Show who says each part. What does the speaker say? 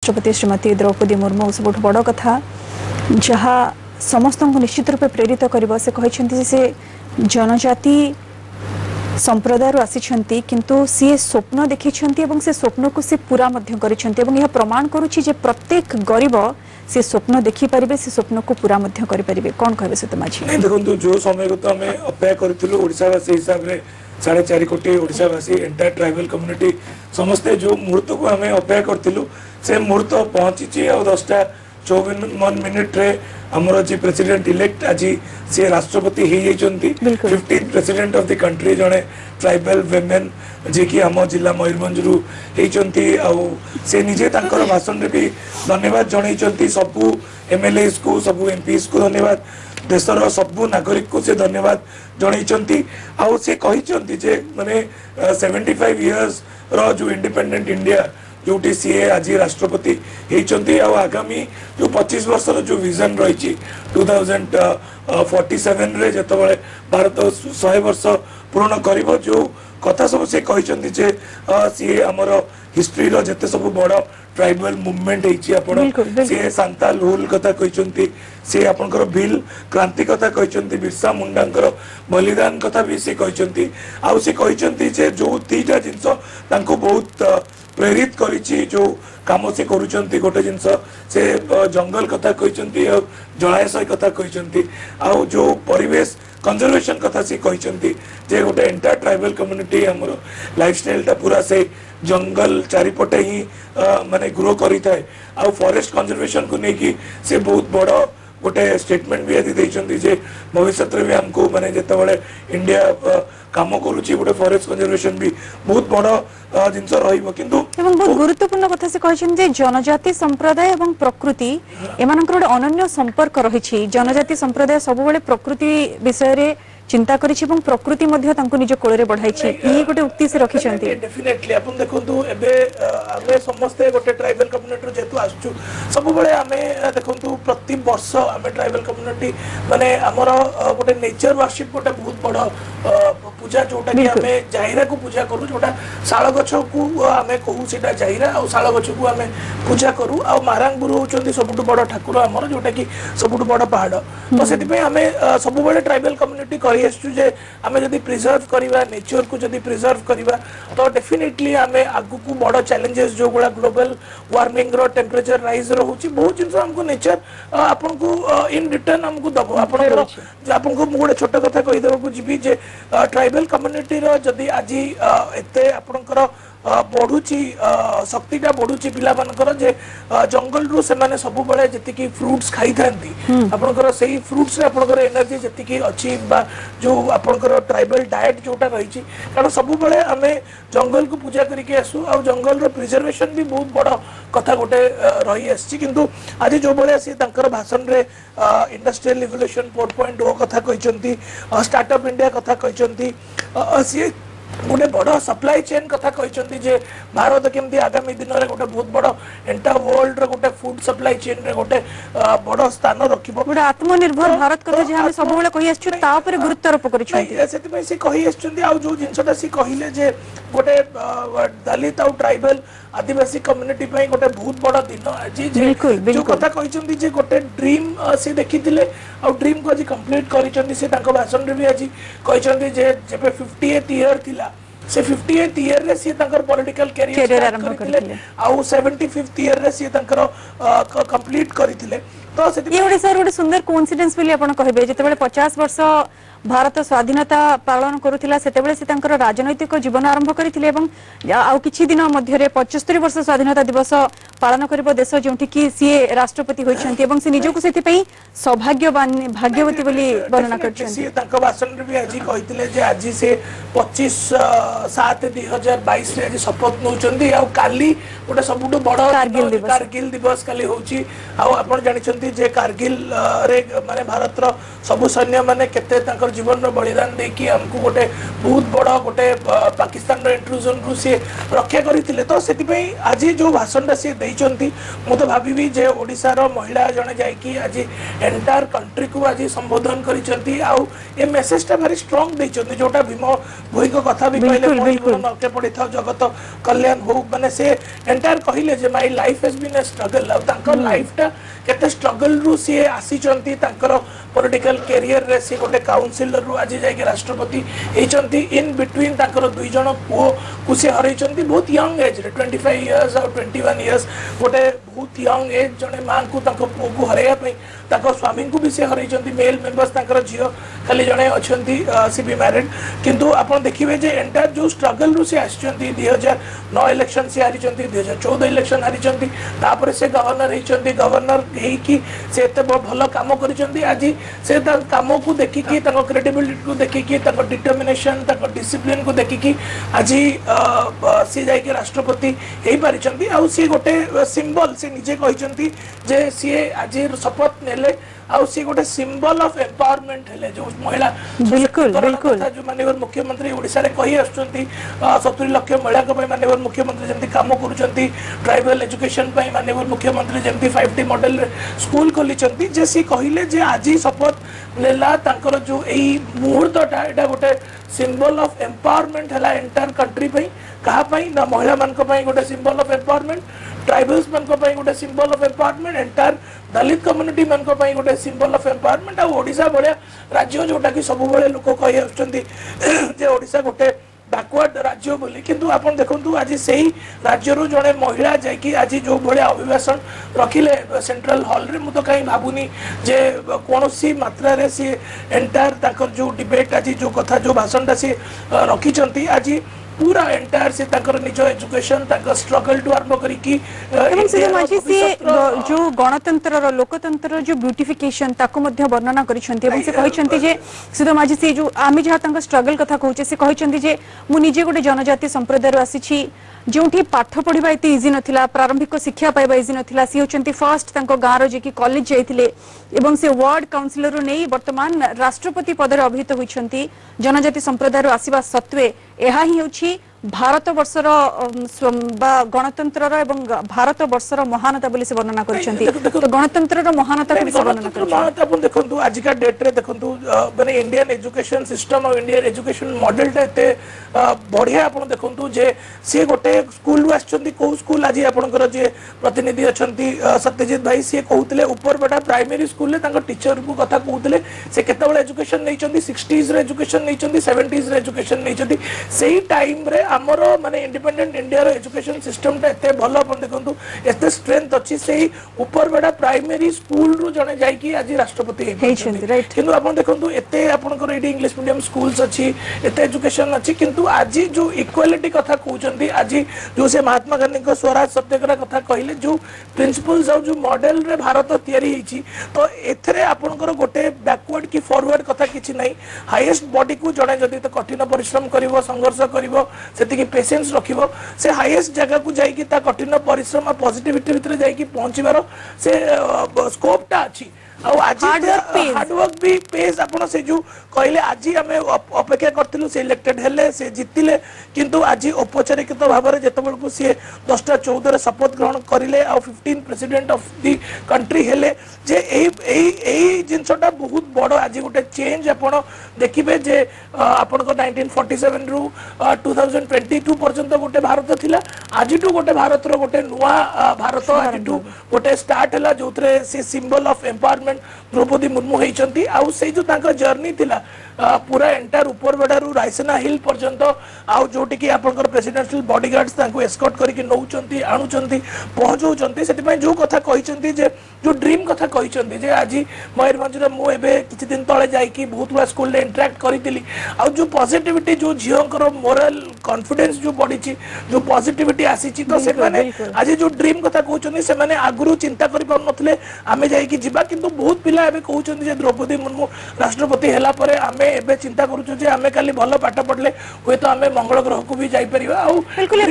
Speaker 1: राष्ट्रपति श्रीमती द्रौपदी मुर्मू सब बड़ कथा जहाँ समस्त को निश्चित रूप प्रेरित कर से कहते से जनजाति संप्रदाय आसी किंतु सी स्वप्न देखी से स्वप्न को सी पूरा कर प्रमाण करुच्ची प्रत्येक गरीब से स्वप्न देखी पारे से स्वप्न को पूरा करें कौन कहे से माझी
Speaker 2: देखो जो समय को तो आम अपेक्षा करूँवासी हिसाब से 4.5 कोटी ओडावासी एंटायर ट्राइबल कम्युनिटी समस्ते जो मुहूर्त को आम अपेक्षा करूँ से मुहूर्त पहुंची आ 10:54 मिनिट रे हमर जी प्रेसिडेंट इलेक्ट आज से राष्ट्रपति हो जाती 15th president of the country जड़े ट्राइबल वेमेन जी कि आम जिला मयूरभंज रु से निजे भाषण भी धन्यवाद जन सबू एमएलए को सबू एमपी को धन्यवाद देशर सबू नागरिक को से धन्यवाद जन से कहते माने 75 इयर्स रो जो इंडिपेंडेंट इंडिया जोटी सी आज राष्ट्रपति होती आगामी जो 25 वर्ष जो विजन रही 2047 रे जतबले भारत 100 वर्ष पूर्ण करिवो जो कथा सब से कहते सी आमर हिस्ट्री रो जते सब बड़ ट्राइबल मूवमेंट होती सी सांताल हुल कथा कहते सी आपनकर भील क्रांति कथा कहते बिरसा मुंडांकर बलिदान कथा भी सी कहते आउ सी कहते जो दीटा जिनस तांको बहुत प्रेरित करिछि जो काम से करूचंती गोटे जिनस से जंगल कथा कहते जलाशय कथा कहते आउ जो परिवेश कंजर्वेशन कथा से कहते जे गोटे एंटायर ट्राइबल कम्युनिटी हमर लाइफस्टाइल ता पूरा से जंगल चारिपटे ही माने ग्रो करी थाए आउ फॉरेस्ट कंजर्वेशन को लेकिन से बहुत बड़ गोटे स्टेटमेंट भी आदि देइचंती जे भविष्य में हमको माने जेतेबेले इंडिया काम करूची गोटे फॉरेस्ट कंजर्वेशन भी बहुत बड़ जिनस रहिबो किंतु
Speaker 1: बहुत गुरुत्वपूर्ण कथा से कहछन जे जनजाति संप्रदाय एवं प्रकृति एमानकर गोटे अनन्य संपर्क रहिछि जनजाति संप्रदाय सब बेले प्रकृति विषय रे चिंता करिछि एवं प्रकृति मध्ये तांको निज कोळरे बढ़ाइछि ई गोटे उक्ति से रखिछंती
Speaker 2: डेफिनेटली अपन देखंतु एबे आमे समस्त गोटे ट्राइबल कम्युनिटी जेतु आसछु सब बेले आमे देखंतु प्रति वर्ष आमे ट्राइबल कम्युनिटी माने हमर गोटे नेचर वर्शिप गोटे बहुत बड़ पूजा जोटा कि आमे जाहिरा को पूजा करू जोटा साळ गछ को आमे कहू सेटा जाहिरा आ साळ गछ को आमे पूजा करू आ मारांगबुरु होचंती सबटु बड़ ठाकुर हमर जोटा कि सबटु बड़ पहाड़ तो सेति पे आमे सब बेले ट्राइबल कम्युनिटी जे आमे जदी प्रिजर्व करिवा नेचर को जदी प्रिजर्व करिवा तो डेफिनेटली आमे आगु को बड़ चैलेंजेस जो गुला ग्लोबल वार्मिंग रो टेंपरेचर राइज रो होची बहुत जिंस हमको नेचर आपन को इन रिटर्न हमको दबो आपन को गोटे छोट कथा कहि देबो को जिबी जे ट्राइबल कम्युनिटी रो जदी आज एते आपनकर बढ़ुची शक्तिटा बढ़ुची पिला मानकर जे जंगल रु से माने सब बळे जति की फ्रूट्स खाई थांती आपनकर सेही फ्रूट्स रे आपनकर एनर्जी जति की अछि बा जो आपनकर ट्राइबल डाइट जोटा रहिची कारण सब बळे हमें जंगल को पूजा करके आसु आ जंगल रो प्रिजर्वेशन भी बहुत बड़ कथा गोटे रही आछि किंतु आज जो बळे से तांकर भाषण रे इंडस्ट्रियल रिवोल्यूशन 4.0 कथा कहिसंती स्टार्टअप इंडिया कथा कहिसंती से गोटे बड़ सप्लाई चेन कथा कहते जे भारत केमती आगामी दिन में गोटे बहुत बड़ एंटा वर्ल्ड रो गोटे फूड सप्लाई चेन रे गोटे बड़ स्थान रखिबो
Speaker 1: गोटे आत्मनिर्भर भारत कथा जे हम सब बेले कहि आछु ता पर गुरुत्वारोप करिछथि
Speaker 2: सेति में से कहि आछथि आ जो जिनसटा से कहिले जे गोटे दलित और ट्राइबल आदिवासी कम्युनिटी पई गोटे बहुत बड़ दिन आज जो कथा कहचंती जे गोटे ड्रीम से देखिथिले और ड्रीम को आज कंप्लीट करिसंती से तांको भाषण रे भी आज कहचंती जे जेबे 58th ईयर थिला से 58th ईयर रे से तांकर पॉलिटिकल कैरियर आरंभ करथिले आ 75th ईयर रे से तांकर कंप्लीट करिथिले तो से
Speaker 1: ये ओडिसा रो सुंदर कोइंसिडेंस बोली आपण कहबे जेतेबेले 50 वर्ष भारत स्वाधीनता पालन करुथिला सेतेबेले से तांकर राजनैतिक जीवन आरंभ करथिले एवं आउ किछि दिन मध्ये रे 75 वर्ष स्वाधीनता दिवस पालन करबो देश जोंठी कि सी राष्ट्रपति होइछन्ती एवं से निजको सेति पई सौभाग्यवान भाग्यवती बोली वर्णना करछन्ती
Speaker 2: सी तांको भाषण रे भी आज कहिथिले जे आज से 25/7/2022 रे आज शपथ नउचन्ती आ काली गोटे सबुटो बड़ कारगिल दिवस काली होउची आ आपण जानि छन्ती जे कारगिल रे माने भारत रो सब सैन्य माने केते तांकर जीवन बलिदान देकी हमको गोटे बहुत बड़ा गोटे पाकिस्तान इंट्रूजन को सी रक्षा करते तो से आज जो भाषणटा सी देइचंती मु तो भावी जे ओडिशार महिला जने जाइकी आज एंटायर कंट्री को आज संबोधन करिसंती आउ ए मेसेजटा भारी स्ट्रांग देइचंती जोटा भीम भोई को कथा भी कहले नके पड़ी था जगत कल्याण हो माने से एंटायर कहिले जे my life has been a struggle अब तांको लाइफटा केते स्ट्रगल रु सी आसीचंती तांकर पॉलिटिकल कैरियर रे सी गोटे काउंसिलर रु आज जाके राष्ट्रपति हेचंती इन बिटवीन तांकर दुई जण पुओ कुसे हरैचंती बहुत यंग एज रे 25 इयर्स और 21 इयर्स गोटे बहुत यंग एज जने मां को तांको पुओ को हरैया पई तांको स्वामी को भी से हरैचंती मेल मेंबर्स तांकर जियो खाली जने अछंती सी बी मैरिड किंतु आपण देखिबे जे एंटायर जो स्ट्रगल रु से आछंती 2009 इलेक्शन से हारिचंती 2014 इलेक्शन हारिचंती तापर से गवर्नर हेचंती गवर्नर हेई कि से एते भलो काम करिचंती आज से काम को देखिकी क्रेडिबिलिटी को देखिकी डिटर्मिनेशन डिसिप्लिन को देखिकी आज सी जाइए राष्ट्रपति हो पारिचंती आ सी गोटे सिंबल से निजे कहते जे सी आज शपथ नेले आउ सी गोटे सिंबल ऑफ एम्पावरमेंट हेले जो महिला
Speaker 1: बिल्कुल बिल्कुल
Speaker 2: जो माननीय मुख्यमंत्री ओडिशा रे कहि आछंती 70 लाख महिला को माननीय मुख्यमंत्री जेमती काम करूछंती ट्राइबल एजुकेशन पई माननीय मुख्यमंत्री जेमती 5T मॉडल स्कूल खोलिचंती जे सी कहिले जे आज शपथ लेला तांकर जो एई मुहूर्तटा एटा गोटे सिंबल ऑफ एम्पावरमेंट हला एंटायर कंट्री पई कहा पई ना महिला मान को पई गोटे सिंबल ऑफ एम्पावरमेंट ट्राइबल्स मान को पई गोटे symbol of empowerment entire Dalit community मान को पई गोटे सिंबल ऑफ एम्पावरमेंट आ ओडिशा बळे राज्य जोटा कि सब बळे लोक कहि आछंती जे ओडिशा गोटे बैकवर्ड राज्य बोली किंतु आपण देखंतु आज सेही राज्य रो जणे महिला जाय कि आज जो बळे अभिभाषण रखिले सेंट्रल हॉल रे मु तो काई भाबुनी जे कोनोसी मात्रा रे से एंटायर ताकर जो डिबेट आज जो कथा जो भाषणटा से रखिचंती आज पूरा एंटायर से ताकर निज एजुकेशन ताकर स्ट्रगल टू आरंभ करी कि
Speaker 1: एवं से माजी से जो गणतंत्र रो लोकतंत्र जो ब्यूटिफिकेशन ताको मध्य वर्णना करिसंती एवं से कहिसंती जे सुधा माजी से जो आमी जहा तांका स्ट्रगल कथा कहूचे से कहिसंती जे मु निजे गोटे जनजाति संप्रदाय रो आसी जोठी पाठ पढ़ा एत इजी नथिला प्रारंभिक शिक्षा पाइबा इजी नथिला सी होचंती फर्स्ट तांको गाँव जे कि कॉलेज जाइथिले एवं से वार्ड काउंसिलर रो नै वर्तमान राष्ट्रपति पद रे अभिहित होइछंती जनजाति संप्रदाय रो आसीबा सत्वे एहा ही होछि भारत वर्षर गणतंत्र एवं भारत वर्षर महानता बोली से वर्णना करछंती तो गणतंत्र महानता को से वर्णना करछंती
Speaker 2: महानता अपन देखंतु आज का डेट रे देखंतु माने इंडियन एजुकेशन सिस्टम और इंडियन एजुकेशन मॉडल ते बढ़िया अपन देखंतु जे से गोटे स्कूल रु आछंती को स्कूल आज आपनकर जे प्रतिनिधि अछंती सत्यजित भाई से कहउतले ऊपर बेटा प्राइमरी स्कूल ले तांको टीचर को कथा कहउतले से केतबेल एजुकेशन नैचंती 60s रे एजुकेशन नैचंती 70s रे एजुकेशन नैचंती सेही टाइम रे हमर माने इंडिपेंडेंट इंडिया रो एजुकेशन सिस्टम ता एते भलो अपन देखंतु एते स्ट्रेंथ अछि सेही ऊपर बेटा प्राइमरी स्कूल रु जने जाई कि आज राष्ट्रपति
Speaker 1: हेछंती राइट
Speaker 2: किंतु अपन देखंतु एते आपनकर एडी इंग्लिश मीडियम स्कूल्स अछि एते एजुकेशन अछि किंतु आज जो इक्वालिटी कथा कहउचंती आज जो से महात्मा गांधी को स्वराज सत्याग्रह कथा कहिले जो प्रिंसिपल्स और जो मॉडल रे भारत तयारी हिची तो एथरे आपनकर गोटे बैकवर्ड की फॉरवर्ड कथा किछि नै हाईएस्ट बॉडी को जणे जदी तो कठिन परिश्रम करिवो संघर्ष करिवो सेति पेशेंस रखिबो से हाईएस्ट जगह को जाई कि ता कठिन परिश्रम और पॉजिटिविटी भीतर जाई कि पहुंचीबार से स्कोप टा अछि आज हार्ड वर्क भी पेस आपण से जो कहले आज आम अपेक्षा करथिलु से इलेक्टेड हेले से जितिले किंतु आज औपचारिक भाव में जेतबेल को सी 10टा 14 शपथ ग्रहण करिले आ 15 प्रेसिडेंट ऑफ द कंट्री हेले जे एई जिनसटा बहुत बड़ आज गोटे चेंज आपण देखिबे जे आपण को 1947 रु 2022 पर्यंत गोटे भारत थिला आज टू गोटे भारत रो गोटे नुवा भारत आज टू गोटे स्टार्ट हला जोथरे से symbol of empowerment Draupadi Murmu होइचंती आउ से जो तांका जर्नी थिला पूरा एंटायर ऊपर बेडारू रायसेना हिल पर्यंत आउ जोटी की आपनकर प्रेसिडेंशियल बॉडीगार्ड्स तांको एस्कॉर्ट करके नौचंती आणुचंती पहुंचौचंती सेति पय जो कथा कहिचंती जे जो ड्रीम कथा कहिचंती जे आज मयूरभंज रे मु एबे किछि दिन तळे जाई कि बहुत बड़ा स्कूल ले इंटरैक्ट करितिली आउ जो पॉजिटिविटी जो झियोंकर मोरल कॉन्फिडेंस जो बढिची जो पॉजिटिविटी आसीची तो से माने आज जो ड्रीम कथा कहउचंती से माने आगुरु चिंता करि पाउ नथले आमे जाई कि जिबा किंतु बहुत पिला एबे कहउचंती जे द्रौपदी मुर्मू राष्ट्रपति हेला परे आमे एबे चिंता करूछु जे आमे खाली भलो पाठ पढले होय तो आमे मंगल ग्रह को भी जाई परिबा आ